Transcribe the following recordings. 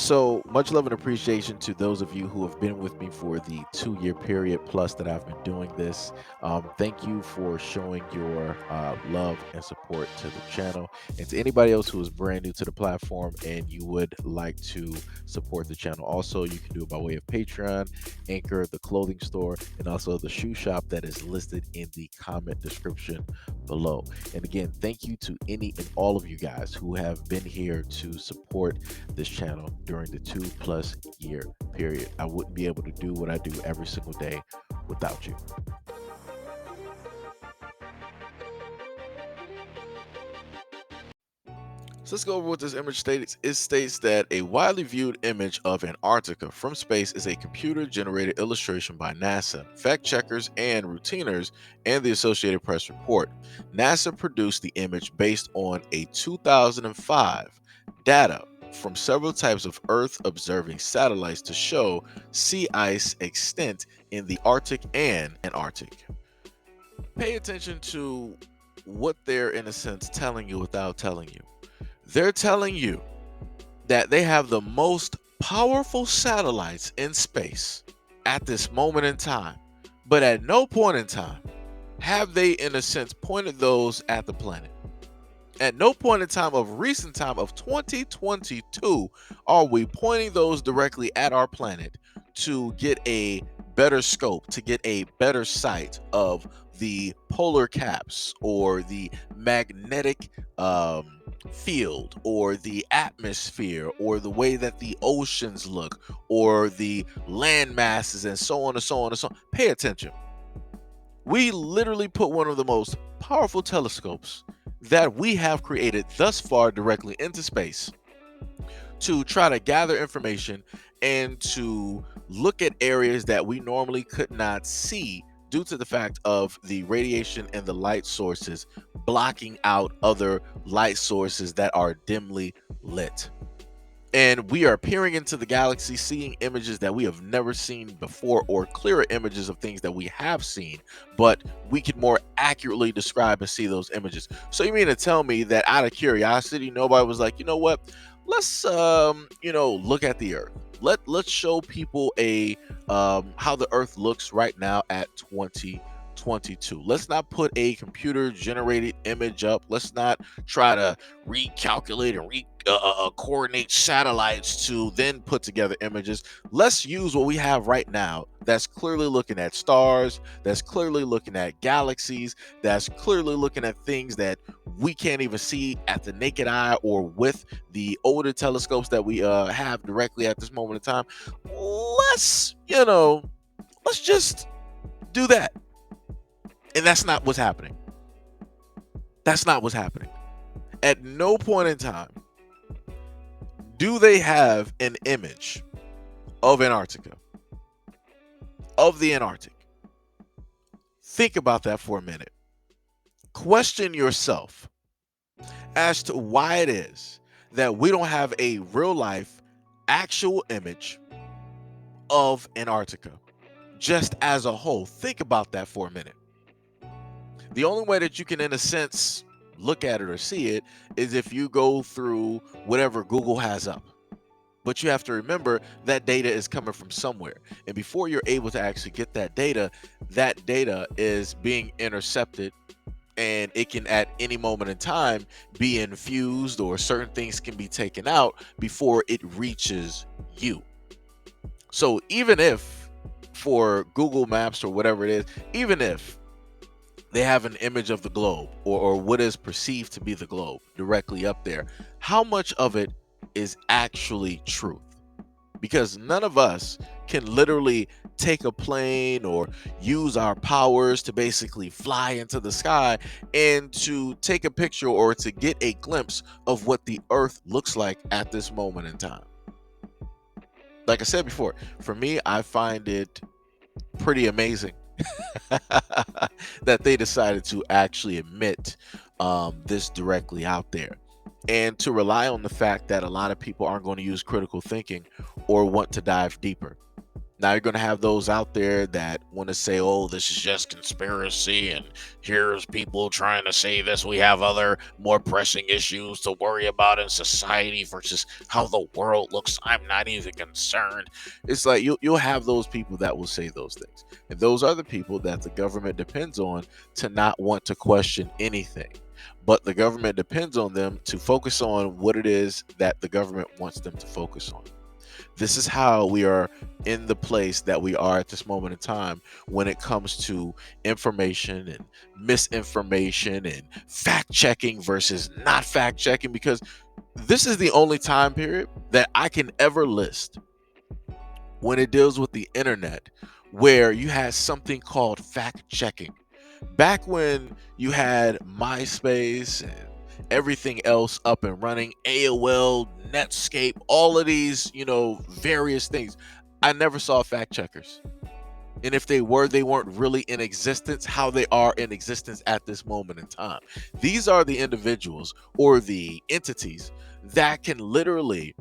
So much love and appreciation to those of you who have been with me for the 2 year period plus that I've been doing this. Thank you for showing your love and support to the channel. And to anybody else who is brand new to the platform and you would like to support the channel, also you can do it by way of Patreon, Anchor, the clothing store, and also the shoe shop that is listed in the comment description below. And again, thank you to any and all of you guys who have been here to support this channel during the 2+ year period. I wouldn't be able to do what I do every single day without you. So let's go over what this image states. It states that a widely viewed image of Antarctica from space is a computer-generated illustration by NASA, fact-checkers, and routiners, and the Associated Press report. NASA produced the image based on a 2005 data from several types of Earth-observing satellites to show sea ice extent in the Arctic and Antarctic. Pay attention to what they're, in a sense, telling you without telling you. They're telling you that they have the most powerful satellites in space at this moment in time, but at no point in time have they, in a sense, pointed those at the planet. At no point in time of recent time of 2022 are we pointing those directly at our planet to get a better scope, to get a better sight of the polar caps or the magnetic field or the atmosphere or the way that the oceans look or the land masses and so on and so on and so on. Pay attention. We literally put one of the most powerful telescopes that we have created thus far directly into space to try to gather information and to look at areas that we normally could not see due to the fact of the radiation and the light sources blocking out other light sources that are dimly lit. And we are peering into the galaxy, seeing images that we have never seen before, or clearer images of things that we have seen, but we can more accurately describe and see those images. So you mean to tell me that out of curiosity, nobody was like, you know what? Let's look at the Earth. Let's show people a how the Earth looks right now at 2022. Let's not put a computer generated image up. Let's not try to recalculate and coordinate satellites to then put together images. Let's use what we have right now that's clearly looking at stars, that's clearly looking at galaxies, that's clearly looking at things that we can't even see at the naked eye or with the older telescopes that we have directly at this moment in time. Let's just do that. And that's not what's happening. That's not what's happening. At no point in time do they have an image of Antarctica, of the Antarctic. Think about that for a minute. Question yourself as to why it is that we don't have a real life actual image of Antarctica just as a whole. Think about that for a minute. The only way that you can, in a sense, look at it or see it is if you go through whatever Google has up. But you have to remember that data is coming from somewhere. And before you're able to actually get that data is being intercepted, and it can at any moment in time be infused, or certain things can be taken out before it reaches you. So even if for Google Maps or whatever it is, even if they have an image of the globe or what is perceived to be the globe directly up there, how much of it is actually truth? Because none of us can literally take a plane or use our powers to basically fly into the sky and to take a picture or to get a glimpse of what the Earth looks like at this moment in time. Like I said before, for me, I find it pretty amazing that they decided to actually admit this directly out there, and to rely on the fact that a lot of people aren't going to use critical thinking or want to dive deeper. Now you're going to have those out there that want to say, oh, this is just conspiracy, and here's people trying to say this. We have other more pressing issues to worry about in society versus how the world looks. I'm not even concerned. It's like you'll have those people that will say those things. And those are the people that the government depends on to not want to question anything. But the government depends on them to focus on what it is that the government wants them to focus on. This is how we are in the place that we are at this moment in time when it comes to information and misinformation and fact checking versus not fact checking, because this is the only time period that I can ever list when it deals with the internet where you had something called fact checking. Back when you had MySpace and everything else up and running, AOL, Netscape, all of these, various things, I never saw fact checkers. And if they were, they weren't really in existence how they are in existence at this moment in time. These are the individuals or the entities that can literally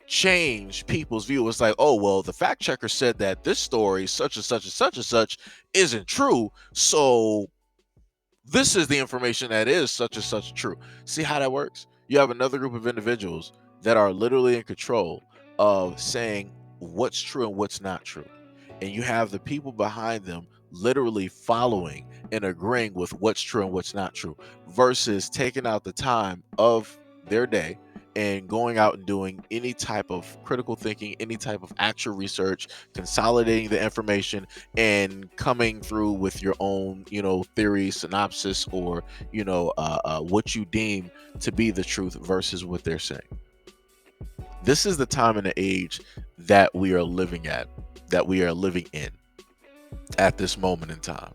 change people's view. It's like, oh, well, the fact checker said that this story, such and such and such and such, isn't true. So this is the information that is such and such true. See how that works? You have another group of individuals that are literally in control of saying what's true and what's not true. And you have the people behind them literally following and agreeing with what's true and what's not true, versus taking out the time of their day and going out and doing any type of critical thinking, any type of actual research, consolidating the information, and coming through with your own, theory, synopsis, or, what you deem to be the truth versus what they're saying. This is the time and the age that we are living in at this moment in time.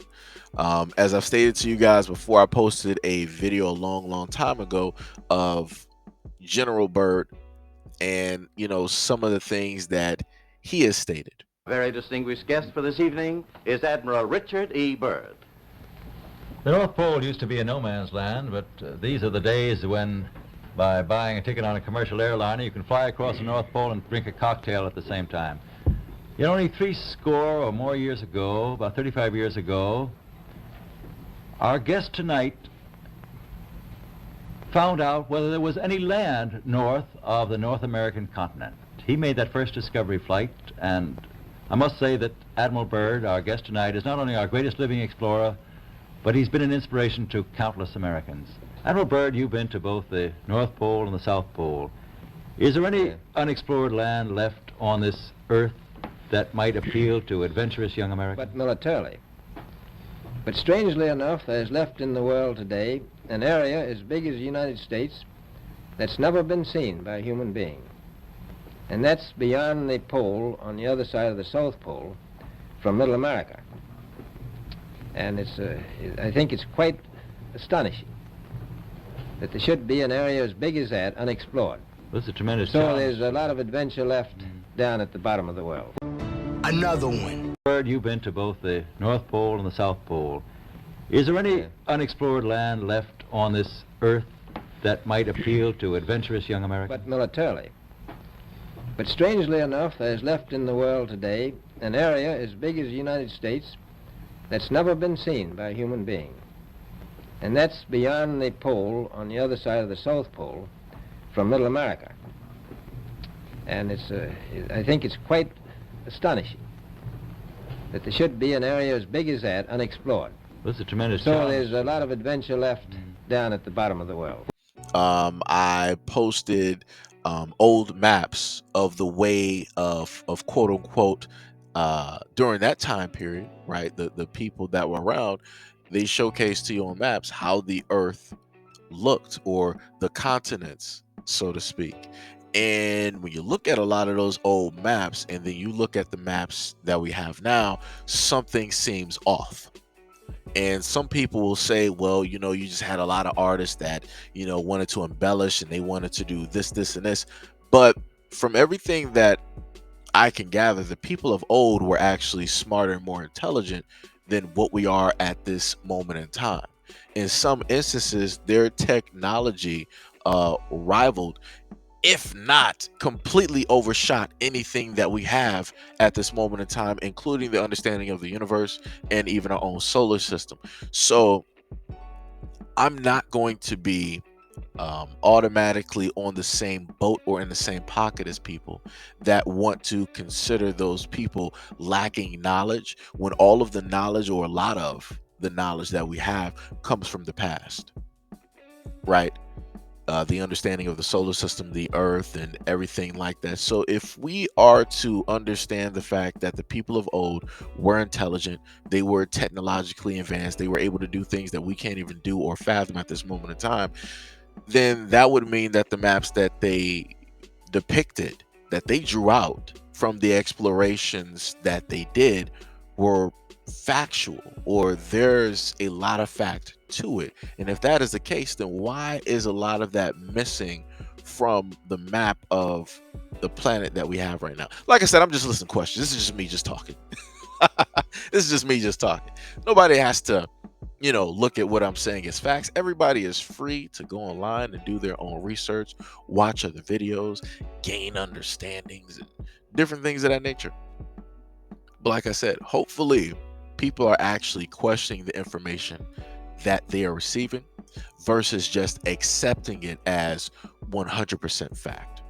As I've stated to you guys before, I posted a video a long time ago of General Byrd and some of the things that he has stated. Very distinguished guest for this evening is Admiral Richard E. Byrd. The North Pole used to be a no man's land, but these are the days when, by buying a ticket on a commercial airliner, you can fly across the North Pole and drink a cocktail at the same time. You know, only 70 or more years ago, about 35 years ago, our guest tonight found out whether there was any land north of the North American continent. He made that first discovery flight, and I must say that Admiral Byrd, our guest tonight, is not only our greatest living explorer, but he's been an inspiration to countless Americans. Admiral Byrd, you've been to both the North Pole and the South Pole. Is there any unexplored land left on this earth that might appeal to adventurous young Americans? But militarily. But strangely enough, there's left in the world today an area as big as the United States that's never been seen by a human being. And that's beyond the pole on the other side of the South Pole from Middle America. And I think it's quite astonishing that there should be an area as big as that unexplored. This is a tremendous So challenge. there's a lot of adventure left down at the bottom of the world. Another one. Byrd, you've been to both the North Pole and the South Pole. Is there any unexplored land left on this earth that might appeal to adventurous young Americans? But militarily. But strangely enough, there's left in the world today an area as big as the United States that's never been seen by a human being. And that's beyond the pole on the other side of the South Pole from Middle America. And I think it's quite astonishing that there should be an area as big as that unexplored. This is a tremendous So challenge. there's a lot of adventure left down at the bottom of the world. I posted old maps of the way of quote unquote during that time period, right? The people that were around, they showcased to you on maps how the earth looked, or the continents, so to speak. And when you look at a lot of those old maps and then you look at the maps that we have now, something seems off. And some people will say, well, you just had a lot of artists that, wanted to embellish and they wanted to do this, and this. But from everything that I can gather, the people of old were actually smarter and more intelligent than what we are at this moment in time. In some instances, their technology rivaled if not completely overshot anything that we have at this moment in time, including the understanding of the universe and even our own solar system. So I'm not going to be automatically on the same boat or in the same pocket as people that want to consider those people lacking knowledge when all of the knowledge, or a lot of the knowledge that we have, comes from the past, right? The understanding of the solar system, the earth, and everything like that. So, if we are to understand the fact that the people of old were intelligent, they were technologically advanced, they were able to do things that we can't even do or fathom at this moment in time, then that would mean that the maps that they depicted, that they drew out from the explorations that they did, were factual, or there's a lot of fact to it. And if that is the case, then why is a lot of that missing from the map of the planet that we have right now? Like I said, I'm just listening to questions. This is just me just talking. This is just me just talking. Nobody has to, look at what I'm saying as facts. Everybody is free to go online and do their own research, watch other videos, gain understandings, and different things of that nature. But like I said, hopefully people are actually questioning the information that they are receiving versus just accepting it as 100% fact.